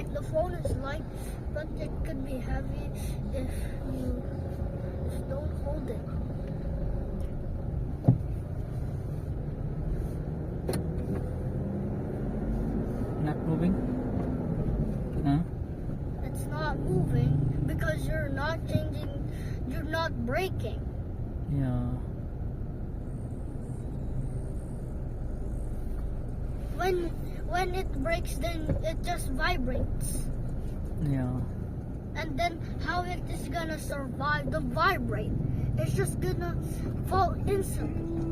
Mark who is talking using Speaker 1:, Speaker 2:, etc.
Speaker 1: Like the phone is light, but it could be heavy if you just don't hold it.
Speaker 2: Not moving? Huh?
Speaker 1: It's not moving because you're not braking.
Speaker 2: Yeah.
Speaker 1: When it brakes, then it just vibrates.
Speaker 2: Yeah.
Speaker 1: And then how it is gonna survive the vibrate? It's just gonna fall instantly.